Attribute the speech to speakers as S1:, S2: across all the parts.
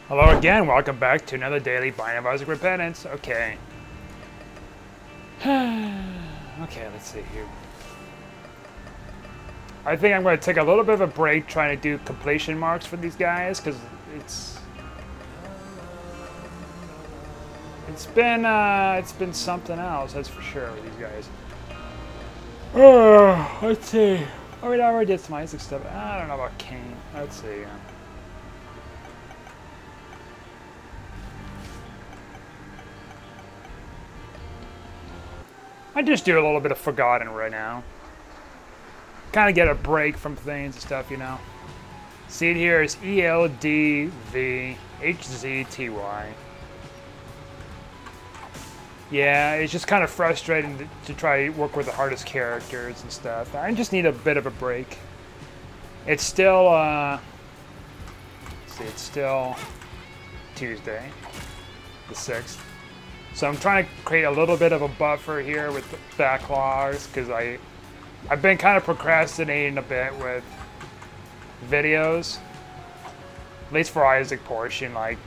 S1: Hello again, welcome back to another daily Binding of Isaac Repentance. Okay. Okay, let's see here. I think I'm going to take a little bit of a break trying to do completion marks for these guys, because it's been something else, that's for sure, with these guys. Let's see. Oh, I already did some Isaac stuff. I don't know about Cain. Let's see. I just do a little bit of Forgotten right now. Kind of get a break from things and stuff, you know. See it here is ELDVHZTY. Yeah, it's just kind of frustrating to try to work with the hardest characters and stuff. I just need a bit of a break. It's still, let's see, it's still Tuesday, the 6th. So I'm trying to create a little bit of a buffer here with backlogs, because I've been kind of procrastinating a bit with videos. At least for Isaac portion, like,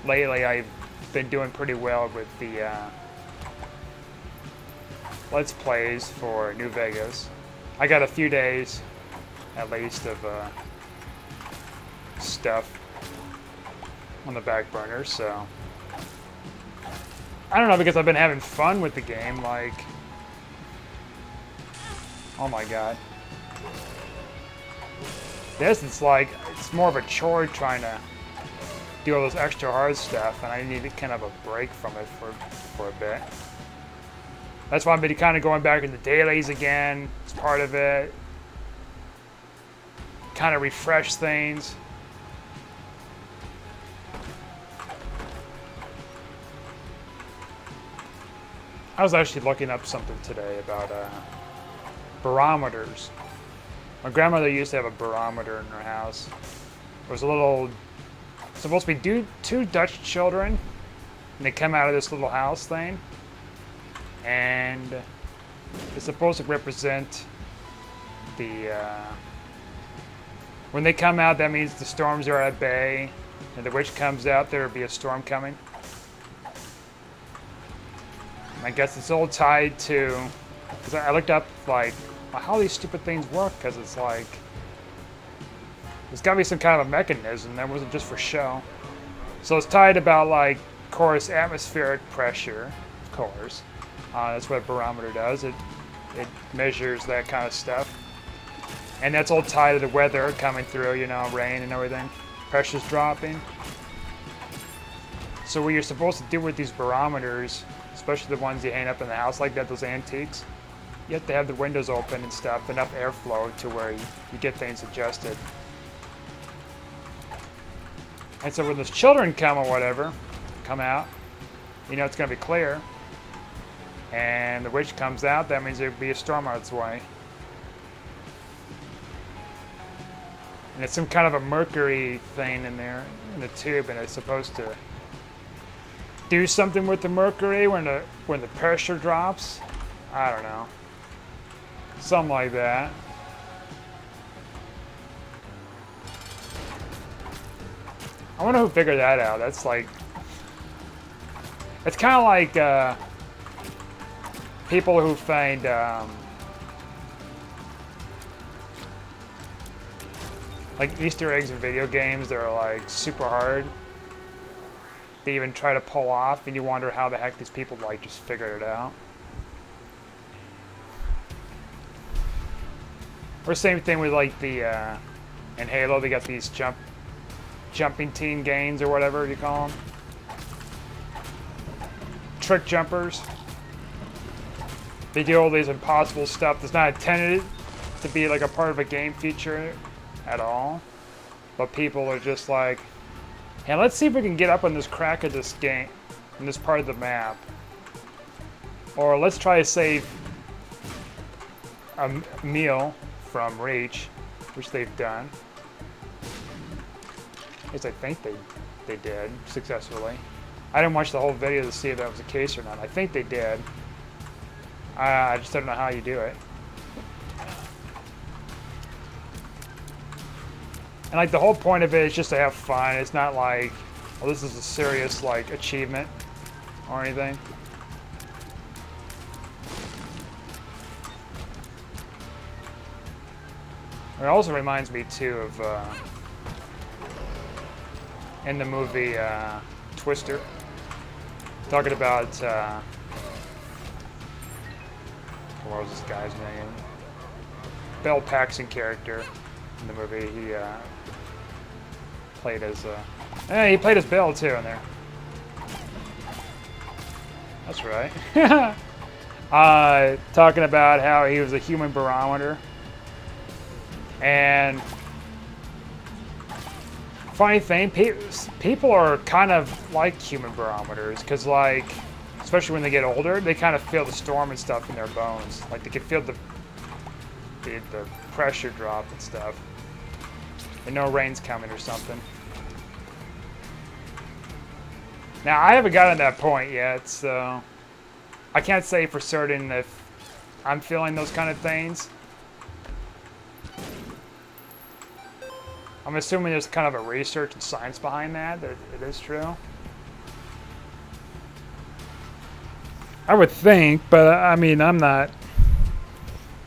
S1: lately I've been doing pretty well with the Let's Plays for New Vegas. I got a few days, at least, of stuff on the back burner, so I don't know, because I've been having fun with the game, like, oh my god. This, it's like, it's more of a chore trying to do all this extra hard stuff, and I need kind of a break from it for a bit. That's why I've been kind of going back into dailies again. It's part of it. Kind of refresh things. I was actually looking up something today about barometers. My grandmother used to have a barometer in her house. It was a little, supposed to be two Dutch children, and they come out of this little house thing, and it's supposed to represent the, when they come out, that means the storms are at bay, and the witch comes out, there will be a storm coming. I guess it's all tied to, because I looked up, like, how these stupid things work, because it's like, there's got to be some kind of a mechanism that wasn't just for show. So it's tied about, like, of course, atmospheric pressure, of course. That's what a barometer does. It measures that kind of stuff. And that's all tied to the weather coming through, you know, rain and everything. Pressure's dropping. So what you're supposed to do with these barometers, especially the ones you hang up in the house like that, those antiques, you have to have the windows open and stuff, enough airflow to where you get things adjusted. And so when those children come or whatever, come out, you know it's going to be clear. And the witch comes out, that means there'll be a storm on its way. And it's some kind of a mercury thing in there, in the tube, and it's supposed to do something with the mercury when the pressure drops. I don't know. Something like that. I wonder who figured that out. That's like, it's kind of like people who find like Easter eggs in video games that are like super hard. They even try to pull off, and you wonder how the heck these people like just figured it out. Or same thing with like the in Halo, they got these jumping teen gains or whatever you call them. Trick jumpers. They do all these impossible stuff that's not intended to be like a part of a game feature at all. But people are just like, hey, let's see if we can get up on this crack of this game, in this part of the map. Or let's try to save a meal from Reach, which they've done. At least I think they did successfully. I didn't watch the whole video to see if that was the case or not. I think they did. I just don't know how you do it. And like the whole point of it is just to have fun. It's not like, oh, this is a serious like achievement or anything. It also reminds me too of in the movie Twister, talking about what was this guy's name? Bill Paxton character in the movie. He played as he played as Bill too in there. That's right. Talking about how he was a human barometer. And funny thing, people are kind of like human barometers, because like, especially when they get older, they kind of feel the storm and stuff in their bones. Like they can feel the pressure drop and stuff. They know rain's coming or something. Now, I haven't gotten to that point yet, so I can't say for certain if I'm feeling those kind of things. I'm assuming there's kind of a research and science behind that it is true. I would think, but I mean, I'm not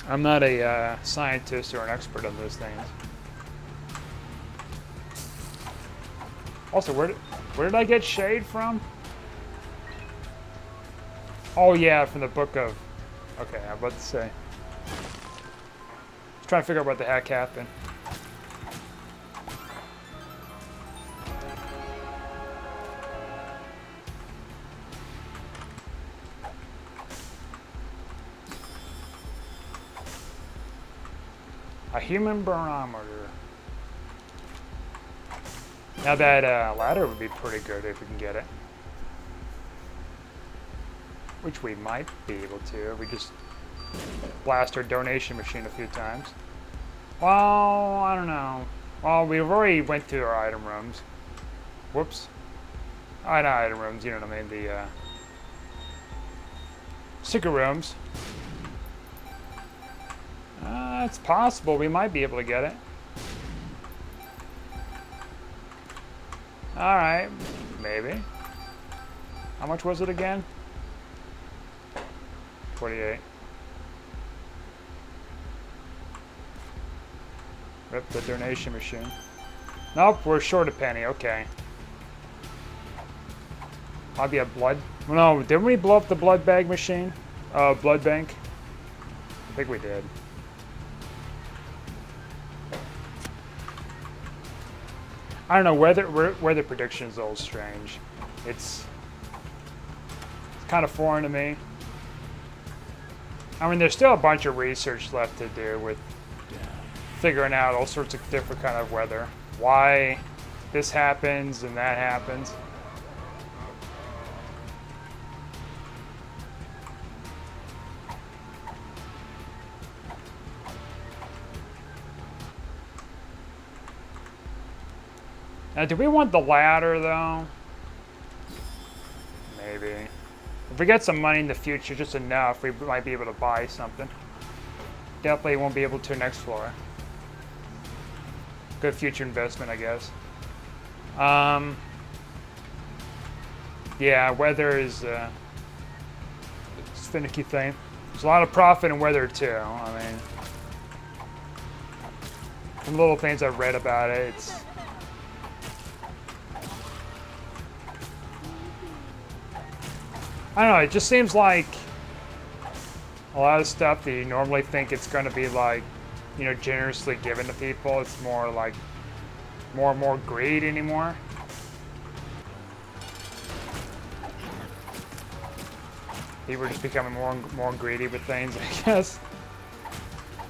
S1: a scientist or an expert on those things. Also, where did I get shade from? Oh yeah, from the book of... Okay, I was about to say. Just trying to figure out what the heck happened. A human barometer. Now that ladder would be pretty good if we can get it. Which we might be able to if we just blast our donation machine a few times. Well, I don't know. Well, we've already went through our item rooms. Whoops. Not item rooms, you know what I mean, the secret rooms. It's possible we might be able to get it. Alright, maybe. How much was it again? 48. Rip the donation machine. Nope, we're short a penny, okay. Might be a blood... No, didn't we blow up the blood bag machine? Blood bank? I think we did. I don't know, weather prediction is a little strange. It's kind of foreign to me. I mean, there's still a bunch of research left to do with figuring out all sorts of different kind of weather. Why this happens and that happens. Now, do we want the ladder, though? Maybe. If we get some money in the future, just enough, we might be able to buy something. Definitely won't be able to next floor. Good future investment, I guess. Yeah, weather is a finicky thing. There's a lot of profit in weather, too. I mean, from little things I've read about it, it's... I don't know, it just seems like a lot of stuff that you normally think it's going to be like, you know, generously given to people, it's more like more and more greed anymore. People are just becoming more and more greedy with things, I guess.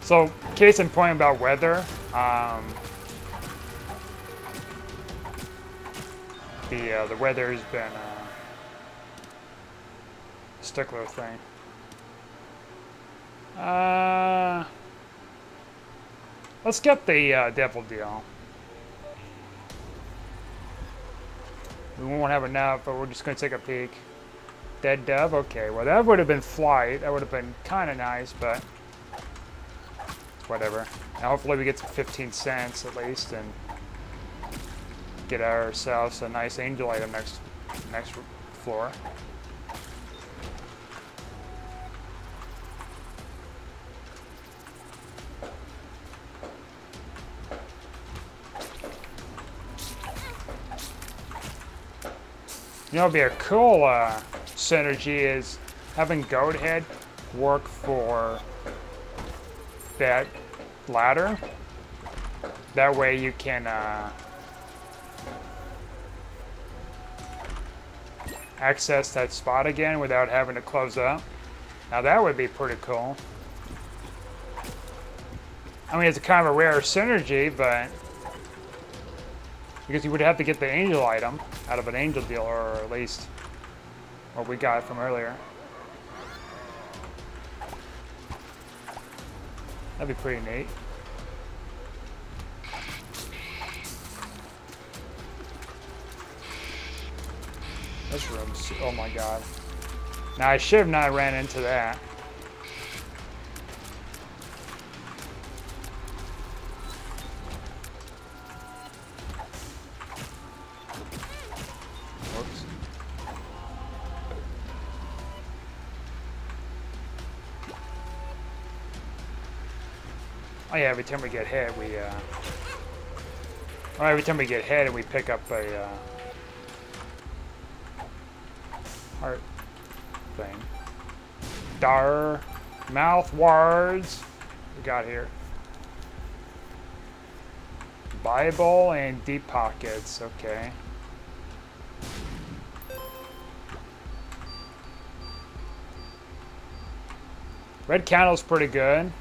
S1: So, case in point about weather, the weather's been stickler thing. Let's get the devil deal. We won't have enough, but we're just going to take a peek. Dead dove? Okay, well that would have been flight. That would have been kind of nice, but whatever. Now hopefully we get some 15 cents at least, and get ourselves a nice angel item next floor. You know, it'd be a cool synergy is having Goathead work for that ladder. That way you can access that spot again without having to close up. Now that would be pretty cool. I mean, it's a kind of a rare synergy, but because you would have to get the angel item out of an angel deal, or at least what we got from earlier. That'd be pretty neat. This room's, oh my god. Now I should have not ran into that. Whoops. Oh yeah, every time we get hit, we or every time we get hit and we pick up a heart thing. Dar mouth wards we got here. Bible and deep pockets, okay. Red candle's pretty good.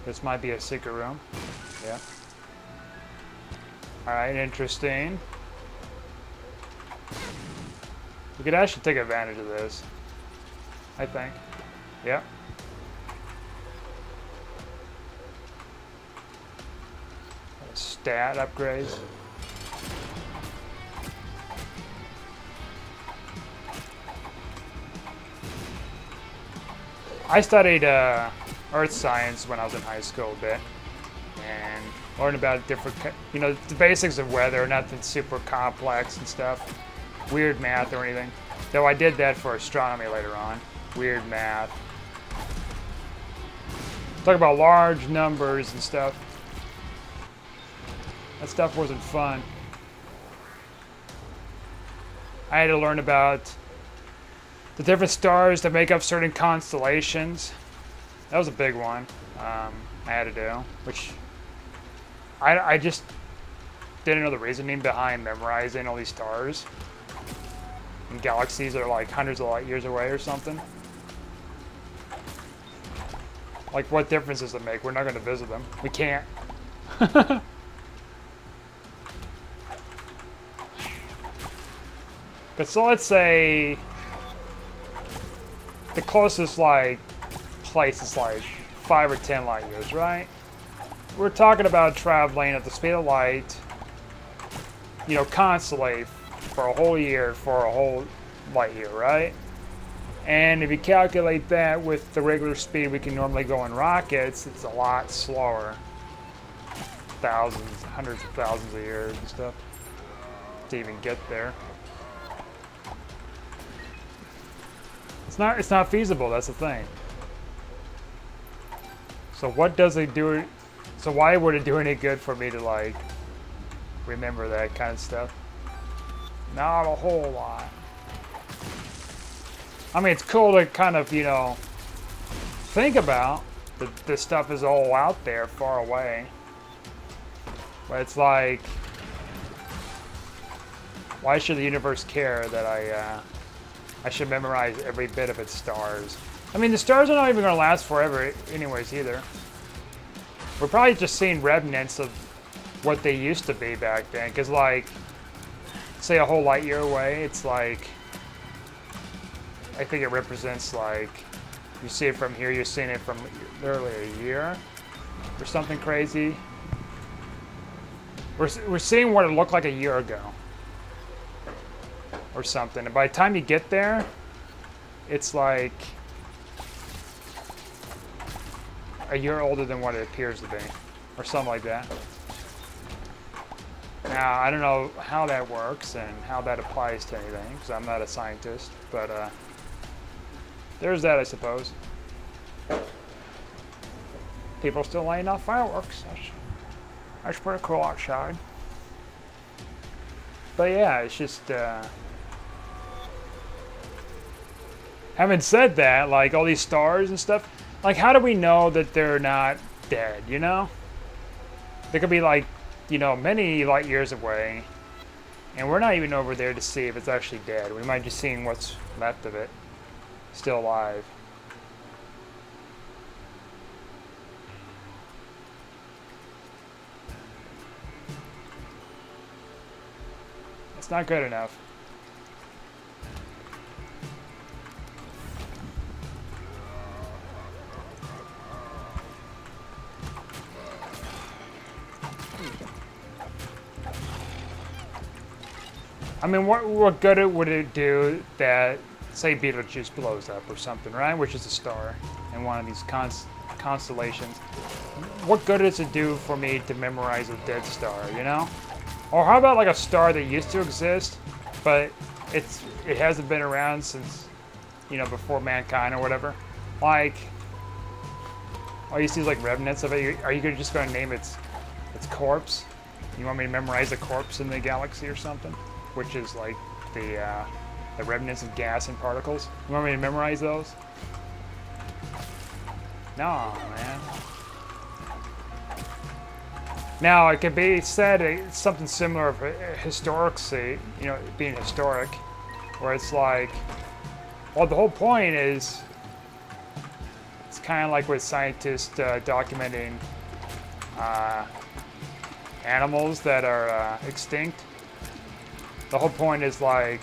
S1: This might be a secret room. Yeah. Alright, interesting. We could actually take advantage of this, I think. Yep. Stat upgrades. I studied earth science when I was in high school a bit, and learned about different, you know, the basics of weather, nothing super complex and stuff. Weird math or anything. Though I did that for astronomy later on. Weird math. Talk about large numbers and stuff. That stuff wasn't fun. I had to learn about the different stars that make up certain constellations. That was a big one I had to do, which I just didn't know the reasoning behind memorizing all these stars. And galaxies are like hundreds of light years away or something. Like, what difference does it make? We're not going to visit them. We can't. But so let's say the closest like place is like 5 or 10 light years, right? We're talking about traveling at the speed of light, you know, constantly for a whole year, for a whole light year, right? And if you calculate that with the regular speed we can normally go in rockets, it's a lot slower. Thousands, hundreds of thousands of years and stuff to even get there. It's not feasible, that's the thing. So what does it do? So why would it do any good for me to like remember that kind of stuff? Not a whole lot. I mean, it's cool to kind of, you know, think about that this stuff is all out there, far away. But it's like, why should the universe care that I should memorize every bit of its stars? I mean, the stars are not even going to last forever anyways either. We're probably just seeing remnants of what they used to be back then. Because, like, say a whole light year away, it's like, I think it represents, like, you see it from here, you're seeing it from literally a year or something crazy. We're seeing what it looked like a year ago or something. And by the time you get there, it's like a year older than what it appears to be, or something like that. Now, I don't know how that works and how that applies to anything, because I'm not a scientist, but there's that, I suppose. People still laying off fireworks. That's pretty cool outside. But yeah, it's just, having said that, like all these stars and stuff, like how do we know that they're not dead, you know? They could be like, you know, many light years away, and we're not even over there to see if it's actually dead. We might just seeing what's left of it still alive. It's not good enough. I mean, what good would it do that, say, Betelgeuse blows up or something, right? Which is a star in one of these constellations. What good does it do for me to memorize a dead star, you know? Or how about like a star that used to exist, but it hasn't been around since, you know, before mankind or whatever? Like, all you see is like remnants of it. Are you just going to name its corpse? You want me to memorize a corpse in the galaxy or something? Which is like the remnants of gas and particles. You want me to memorize those? No, man. Now, it could be said it's something similar of historicity, you know, being historic, where it's like, well, the whole point is, it's kind of like with scientists documenting animals that are extinct. The whole point is like,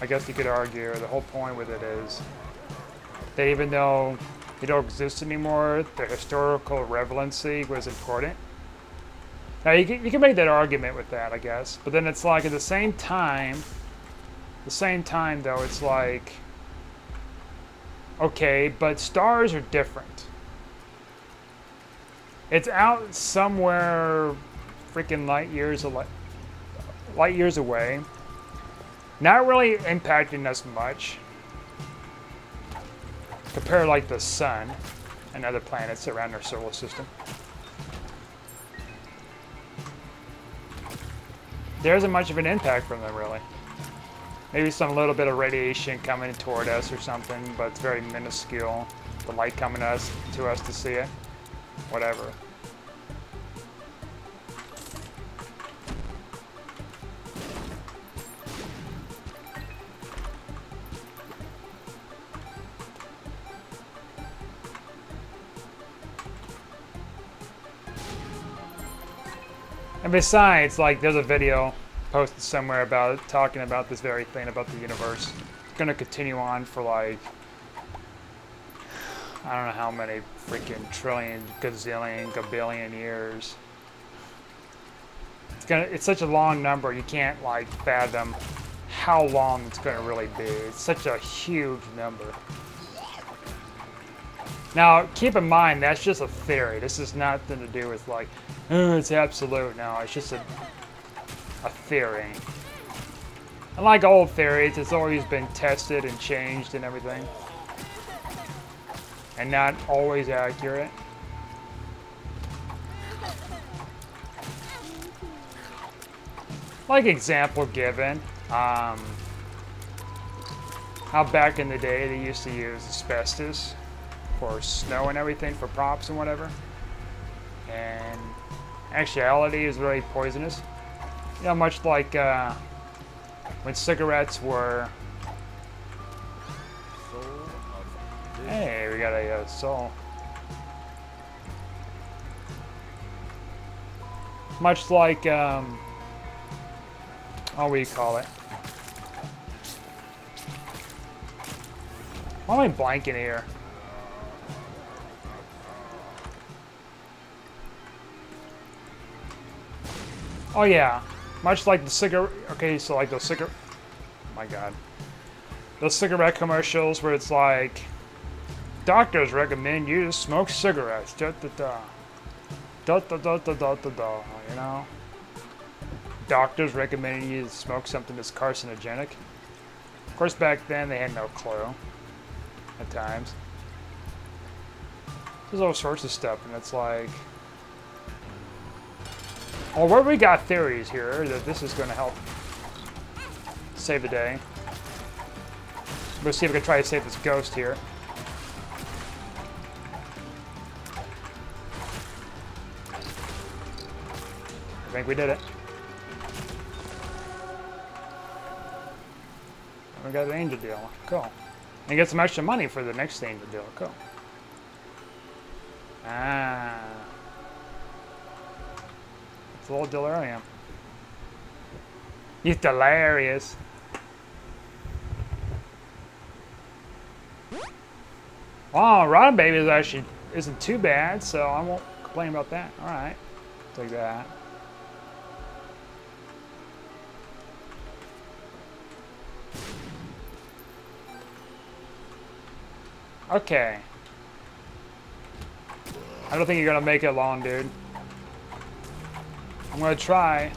S1: I guess you could argue, the whole point with it is that even though they don't exist anymore, their historical relevancy was important. Now you can make that argument with that, I guess, but then it's like at the same time though, it's like, okay, but stars are different. It's out somewhere freaking light years away, not really impacting us much compared like the sun and other planets around our solar system. There isn't much of an impact from them, really. Maybe some little bit of radiation coming toward us or something, but it's very minuscule. The light coming to us to see it, whatever. And besides, like, there's a video posted somewhere about talking about this very thing about the universe. It's gonna continue on for like, I don't know how many freaking trillion, gazillion, gabillion years. It's such a long number, you can't like fathom how long it's gonna really be. It's such a huge number. Now, keep in mind, that's just a theory. This has nothing to do with like, oh, it's absolute. No, it's just a theory. And like old theories, it's always been tested and changed and everything. And not always accurate. Like example given, how back in the day they used to use asbestos for snow and everything, for props and whatever. And actuality is very poisonous. You know, much like when cigarettes were... Hey, we got a soul. Much like, what do you call it? Why am I blanking here? Oh yeah, much like the cigarette. Okay, so like those cigarette. Oh my God, those cigarette commercials where it's like, doctors recommend you to smoke cigarettes. Da, da, da. Da da da da da da da. You know, doctors recommending you to smoke something that's carcinogenic. Of course, back then they had no clue. At times, there's all sorts of stuff, and it's like, well, where we got theories here that this is going to help save the day. We'll see if we can try to save this ghost here. I think we did it. We got an angel deal. Cool. And get some extra money for the next angel deal. Cool. Ah. It's a little delirium. You're delirious. Wow, Rotten Baby is actually isn't too bad, so I won't complain about that. Alright. Take that. Okay. I don't think you're gonna make it long, dude. I'm gonna try.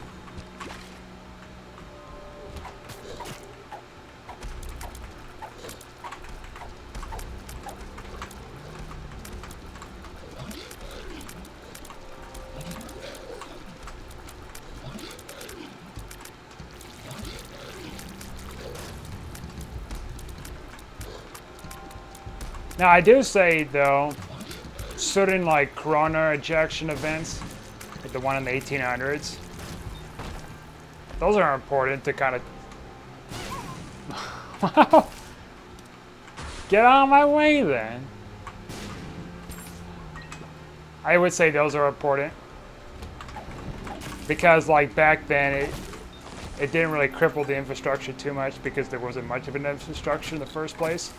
S1: Now, I do say, though, certain, like, corona ejection events, like the one in the 1800s, those are important to kind of... Get out of my way, then. I would say those are important. Because, like, back then, it didn't really cripple the infrastructure too much because there wasn't much of an infrastructure in the first place.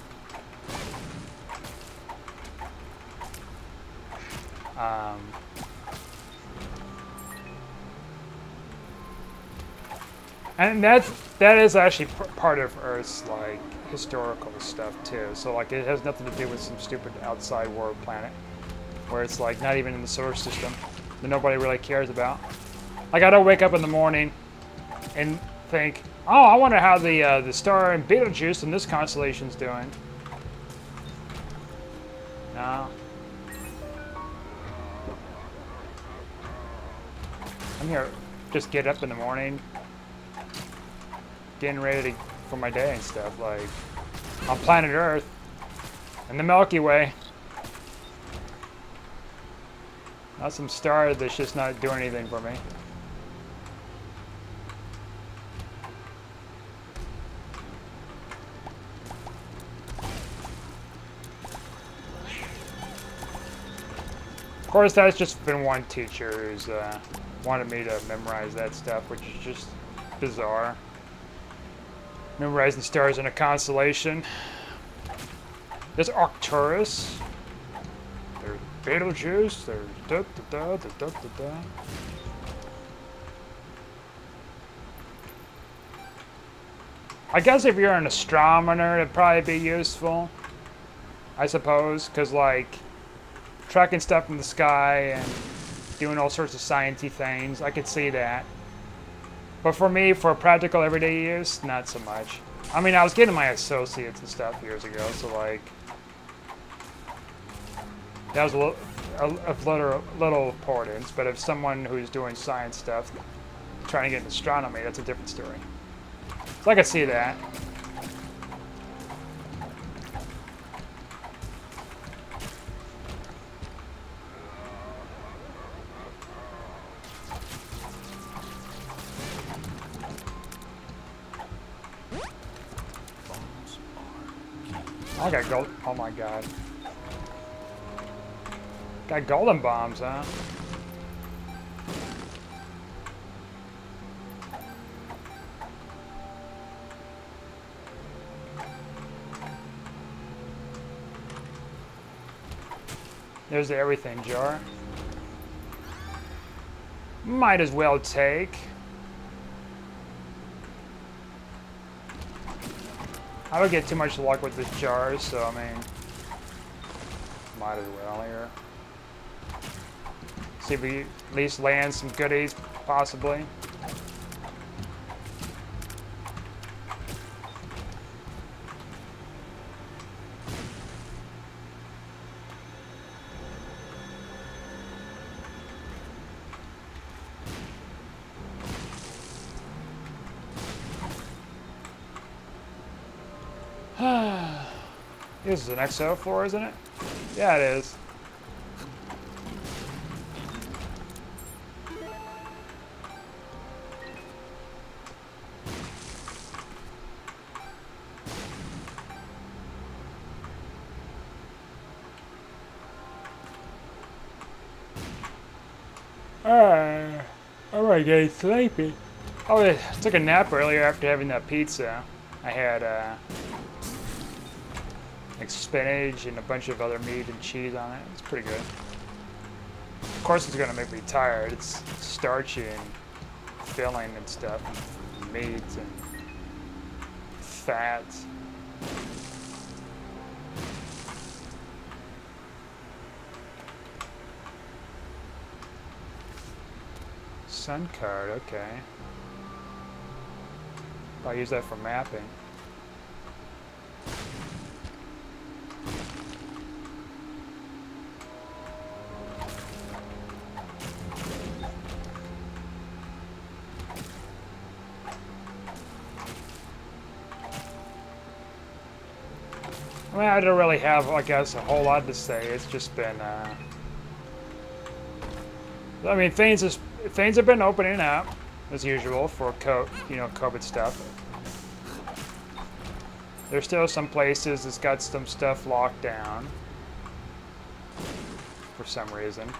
S1: And that is actually part of Earth's like historical stuff too. So like it has nothing to do with some stupid outside world planet where it's like not even in the solar system that nobody really cares about. Like I don't wake up in the morning and think, oh, I wonder how the star in Betelgeuse in this constellation's doing. No. I'm here, just get up in the morning, getting ready for my day and stuff, like, on planet Earth, in the Milky Way. Not some star that's just not doing anything for me. Of course, that's just been one teacher who's, wanted me to memorize that stuff, which is just bizarre. Memorizing stars in a constellation. There's Arcturus. There's Betelgeuse. There's da da da da da da da. I guess if you're an astronomer, it'd probably be useful. I suppose, because like tracking stuff in the sky and doing all sorts of sciencey things, I could see that. But for me, for practical everyday use, not so much. I mean, I was getting my associates and stuff years ago, so like that was a little importance. But if someone who's doing science stuff trying to get into astronomy, that's a different story. So I could see that. I got gold. Oh my god. Got golden bombs, huh? There's the everything jar. Might as well take. I don't get too much luck with this jar, so I mean, might as well here. See if we at least land some goodies, possibly. This is an XO floor, isn't it? Yeah, it is. I'm already getting sleepy. Oh, I took a nap earlier after having that pizza. I had like spinach and a bunch of other meat and cheese on it. It's pretty good. Of course, it's gonna make me tired. It's starchy and filling and stuff, and meat and fat. Sun card, okay. I'll use that for mapping. I mean, I don't really have, I guess, a whole lot to say. It's just been, I mean, things have been opening up, as usual, for COVID stuff. There's still some places that's got some stuff locked down for some reason.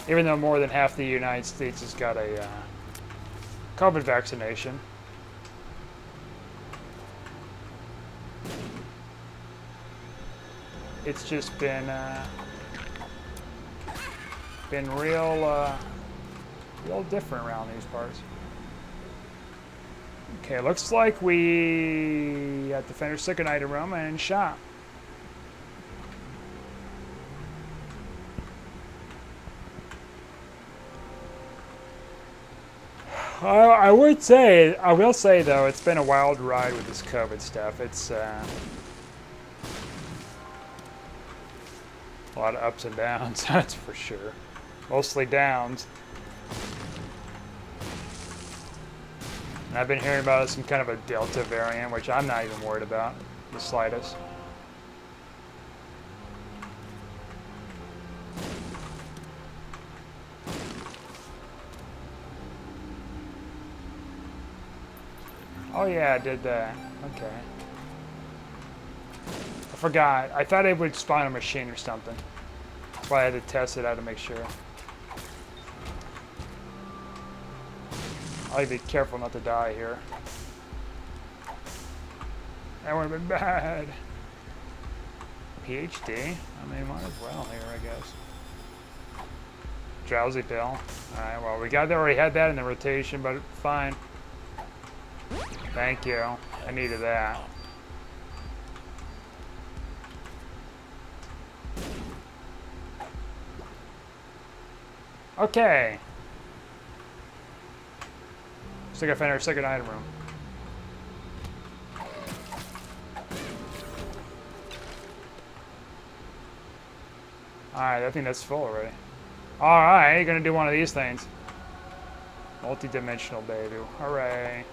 S1: Even though more than half the United States has got a COVID vaccination. It's just been real different around these parts. Okay, looks like we have to finish second item room and shop. I will say though, it's been a wild ride with this COVID stuff. It's a lot of ups and downs, that's for sure. Mostly downs. And I've been hearing about some kind of a Delta variant, which I'm not even worried about, the slightest. Oh yeah, I did that. Okay. I forgot. I thought it would spawn a machine or something. That's why I had to test it out to make sure. I'll be careful not to die here. That would have been bad. PhD? I mean, might as well here, I guess. Drowsy pill. Alright, well, we already had that in the rotation, but fine. Thank you. I needed that. Okay. Still gotta find our second item room. Alright, I think that's full already. Alright, you're gonna do one of these things. Multi-dimensional baby. Hooray.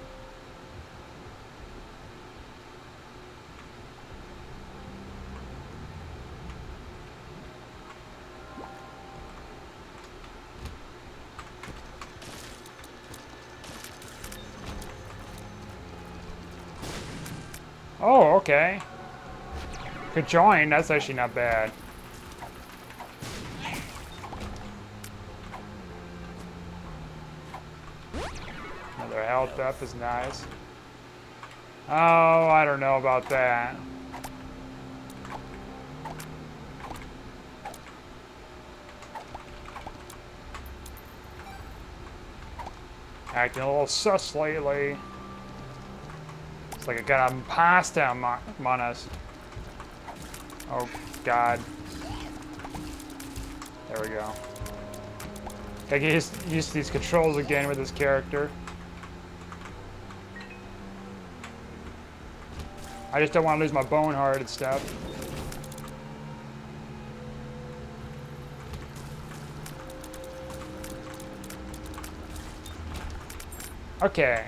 S1: Oh, okay. Could join, that's actually not bad. Another health up is nice. Oh, I don't know about that. Acting a little sus lately. It's like I got a pasta on us. Oh, God. There we go. I get used to these controls again with this character. I just don't want to lose my bone heart and stuff. Okay.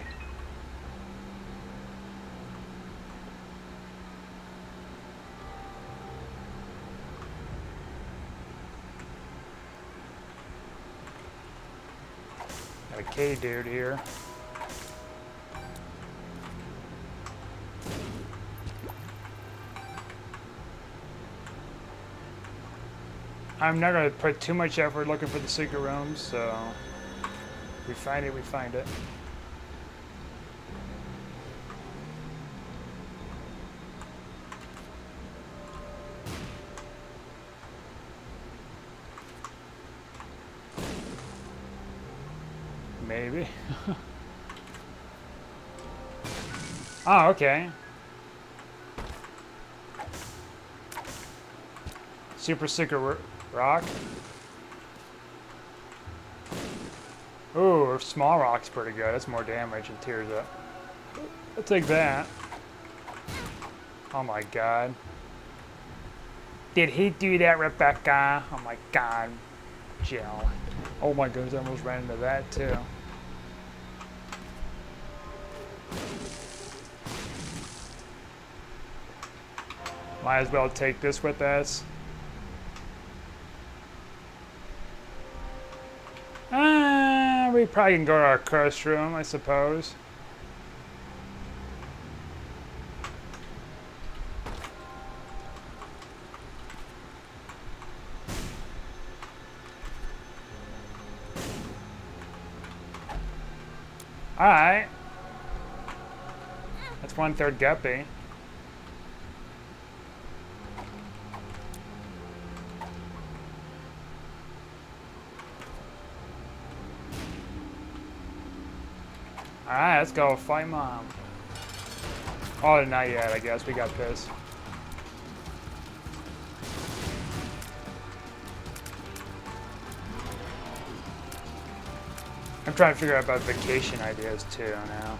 S1: Got a K dude here. I'm not going to put too much effort looking for the secret rooms, so we find it, we find it. Maybe. Oh, okay. Super secret rock. Ooh, small rock's pretty good. That's more damage and tears up. I'll take that. Oh my god. Did he do that, Rebecca? Oh my god. Jill. Oh my goodness, I almost ran into that too. Might as well take this with us. We probably can go to our curse room, I suppose. Alright. That's 1/3 guppy. Alright, let's go fight Mom. Oh, not yet, I guess. We got this. I'm trying to figure out about vacation ideas too now.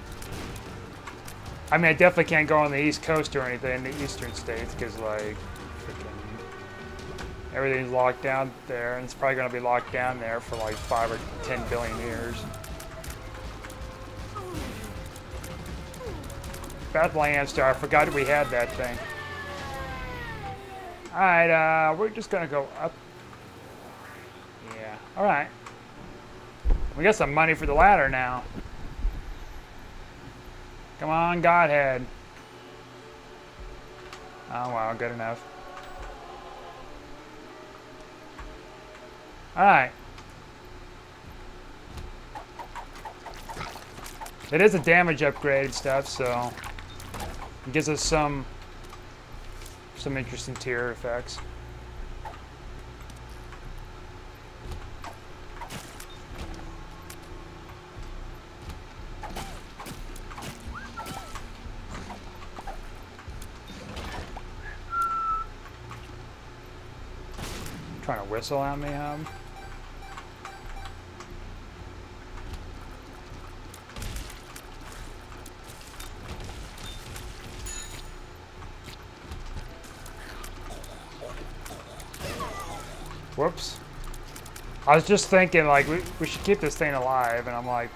S1: I mean, I definitely can't go on the East Coast or anything in the eastern states because, like, freaking everything's locked down there, and it's probably going to be locked down there for like 5 or 10 billion years. Bethlehem Star, I forgot we had that thing. Alright, we're just gonna go up. Yeah, alright. We got some money for the ladder now. Come on, Godhead. Oh, wow, good enough. Alright. It is a damage upgrade and stuff, so it gives us some interesting tier effects. Trying to whistle at me, Hub? Whoops. I was just thinking, like, we should keep this thing alive, and I'm like,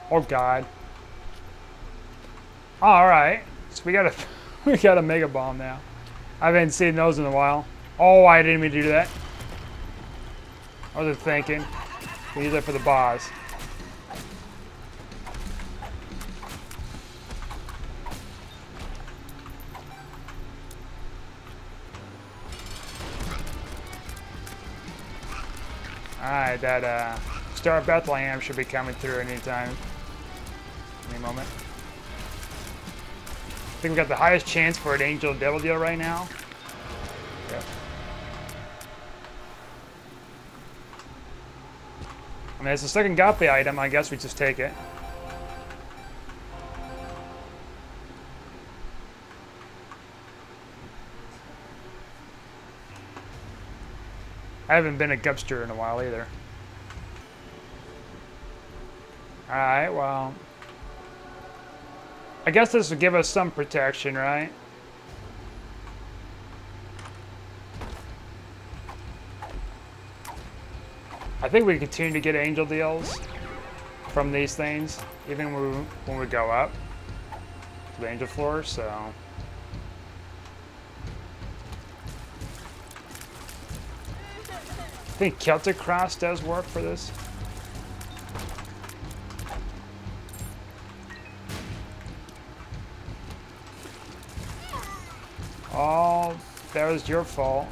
S1: oh god. Oh, alright. So we got a Mega Bomb now. I haven't seen those in a while. Oh, I didn't mean to do that. I wasn't thinking. We use that for the boss. Alright, that Star of Bethlehem should be coming through anytime. Any moment. I think we got the highest chance for an Angel Devil deal right now. Yep. I mean, it's the second Gape item, I guess we just take it. haven't been a Gupster in a while either. Alright, well. I guess this will give us some protection, right? I think we continue to get angel deals from these things, even when we go up to the angel floor, so. I think Celtic Cross does work for this. Oh, that was your fault.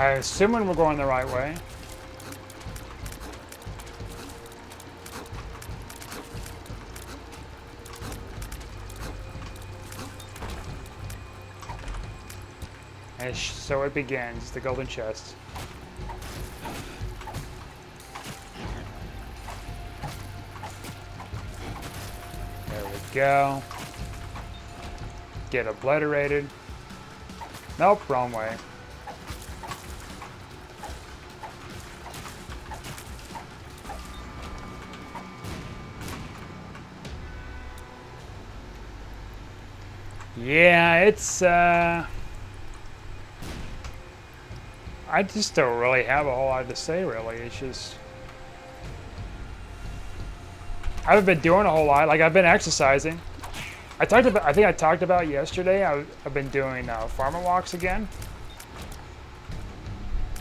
S1: I'm assuming we're going the right way. And so it begins, the golden chest. There we go. Get obliterated. Nope, wrong way. Yeah, it's, I just don't really have a whole lot to say, really. It's just, I haven't been doing a whole lot. Like, I've been exercising. I think I talked about yesterday, I've been doing farmer walks again.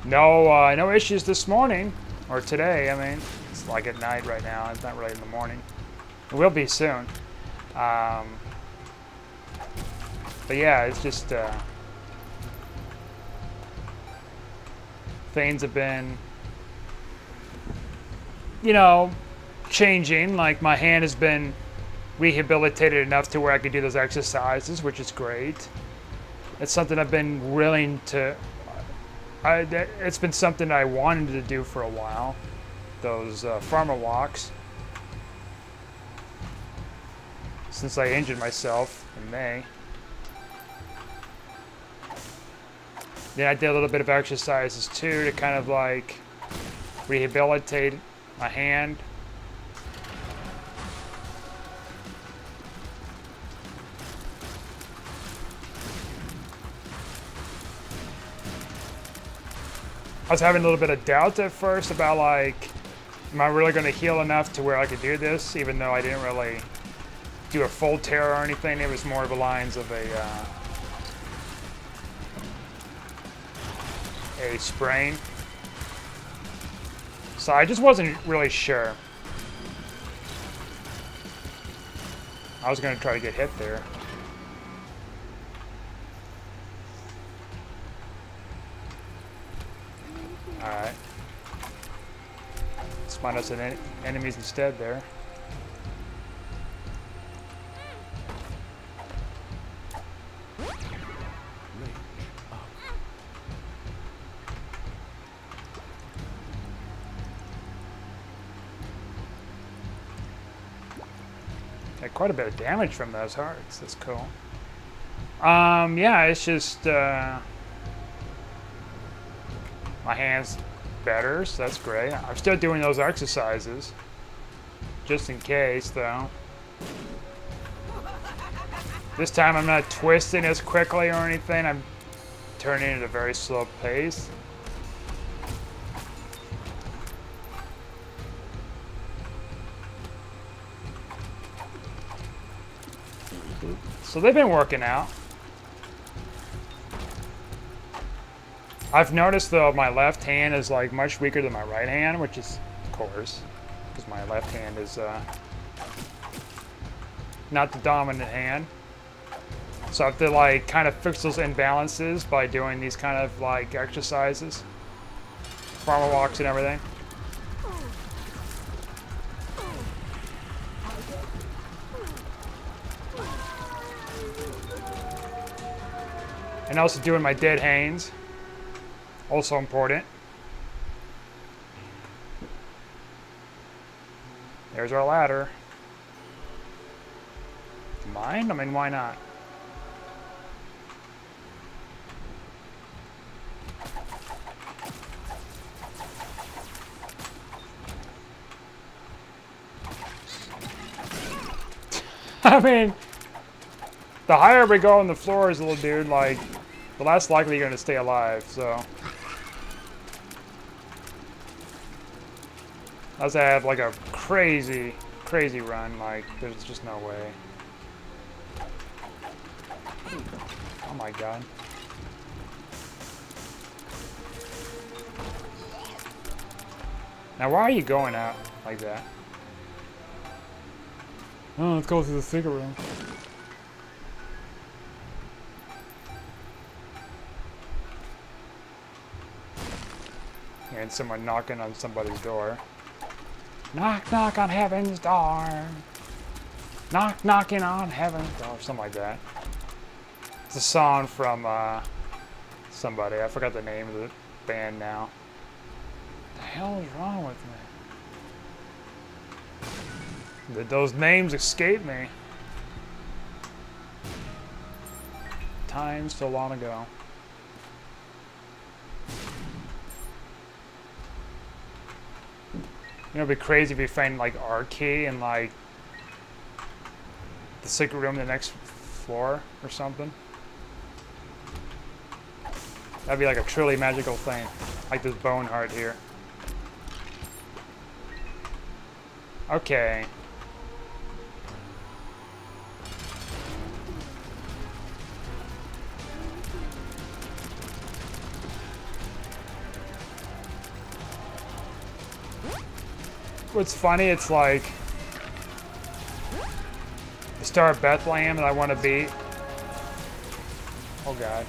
S1: No, no issues this morning, or today. I mean, it's like at night right now. It's not really in the morning. It will be soon. But yeah, it's just, things have been, you know, changing. Like, my hand has been rehabilitated enough to where I could do those exercises, which is great. It's something I've been willing to, it's been something I wanted to do for a while, those farmer walks, since I injured myself in May. Then I did a little bit of exercises too to kind of like rehabilitate my hand. I was having a little bit of doubt at first about like, am I really going to heal enough to where I could do this, even though I didn't really do a full tear or anything. It was more of the lines of a sprain. So I just wasn't really sure. I was going to try to get hit there. Alright. Spawn us in enemies instead there. Got quite a bit of damage from those hearts. That's cool. Yeah, it's just my hand's better, so that's great. I'm still doing those exercises, just in case, though. This time I'm not twisting as quickly or anything. I'm turning at a very slow pace. So they've been working out. I've noticed though my left hand is like much weaker than my right hand, which is of course because my left hand is not the dominant hand. So I have to like kind of fix those imbalances by doing these kind of like exercises, farmer walks and everything. And also doing my dead hands. Also important. There's our ladder. Mine? I mean, why not? I mean, the higher we go on the floors, little dude, like, the less likely you're going to stay alive, so. Unless I have, like, a crazy, crazy run, like, there's just no way. Oh my god. Now, why are you going out like that? Oh, let's go through the secret room. And someone knocking on somebody's door. Knock, knock on heaven's door. Knock, knocking on heaven's door. Something like that. It's a song from somebody. I forgot the name of the band now. What the hell is wrong with me? Those names escape me. Time so long ago. You know, it'd be crazy if we find like our key in like the secret room in the next floor or something. That'd be like a truly magical thing, like this bone heart here. Okay. What's funny, it's like the Star of Bethlehem that I want to beat. Oh god.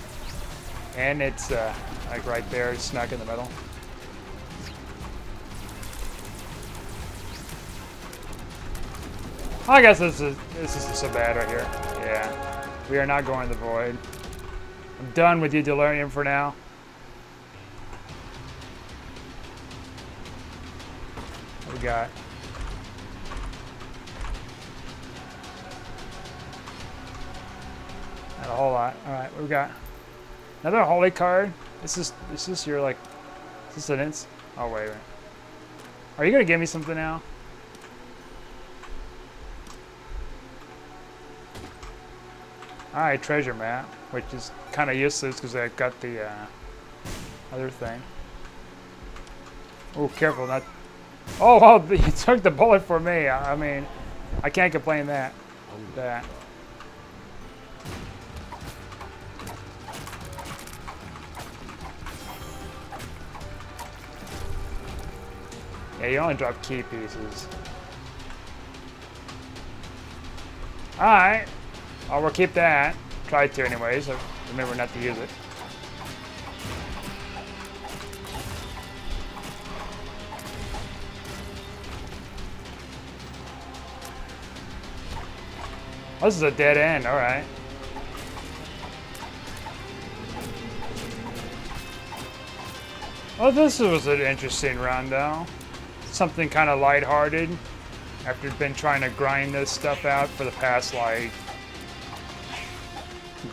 S1: And it's like right there, it's snuck in the middle. I guess this isn't so bad right here. Yeah. We are not going to the void. I'm done with you, Delirium, for now. What we got? Not a whole lot. Alright, what we got? Another holy card? Is this your like is this an ins? Oh wait. Are you gonna give me something now? Alright, treasure map, which is kinda useless because I got the other thing. Oh, careful, not. Oh, well, you took the bullet for me. I mean, I can't complain that. That. Yeah, you only drop key pieces. Alright. Oh, we'll keep that. Try to anyways, so remember not to use it. Oh, this is a dead end, alright. Well, this was an interesting run, though. Something kind of lighthearted after been trying to grind this stuff out for the past, like,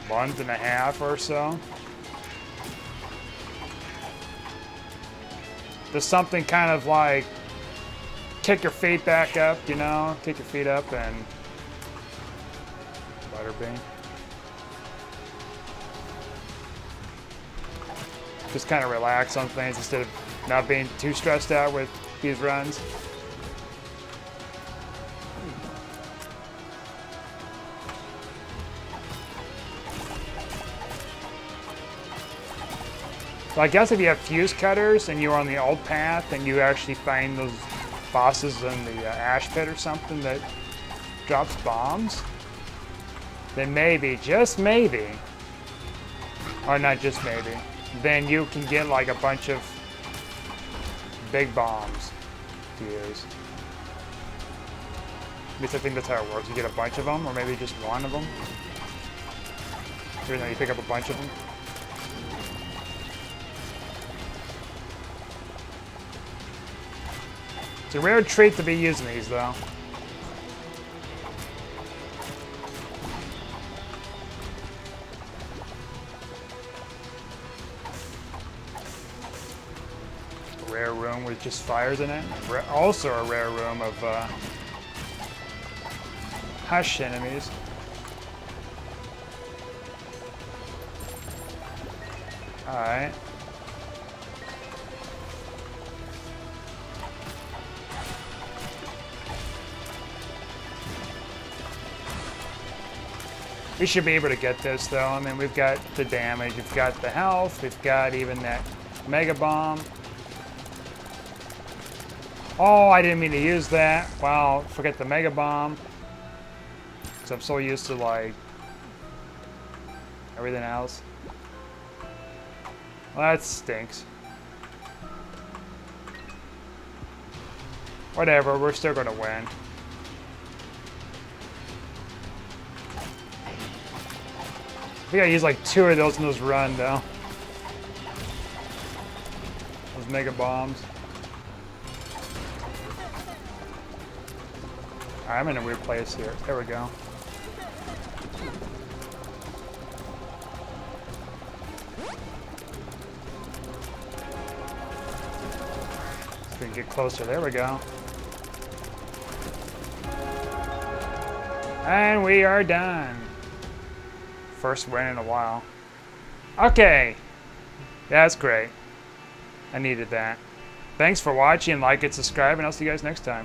S1: month and a half or so. There's something kind of like kick your feet back up, you know? Kick your feet up and butterbean. Just kind of relax on things instead of not being too stressed out with these runs. So I guess if you have fuse cutters and you're on the old path and you actually find those bosses in the ash pit or something that drops bombs, then maybe, just maybe, or not just maybe, then you can get like a bunch of big bombs to use. At least I think that's how it works. You get a bunch of them, or maybe just one of them. Even though you pick up a bunch of them. It's a rare treat to be using these, though. A rare room with just fires in it. Also a rare room of hush enemies. Alright. We should be able to get this, though. I mean, we've got the damage, we've got the health, we've got even that Mega Bomb. Oh, I didn't mean to use that. Wow, forget the Mega Bomb. Because I'm so used to, like, everything else. Well, that stinks. Whatever, we're still going to win. We gotta use like 2 of those in this run, though. Those Mega Bombs. Alright, I'm in a weird place here. There we go. Let's see if we can get closer. There we go. And we are done. First win in a while. Okay. That's great. I needed that. Thanks for watching. Like and subscribe, and I'll see you guys next time.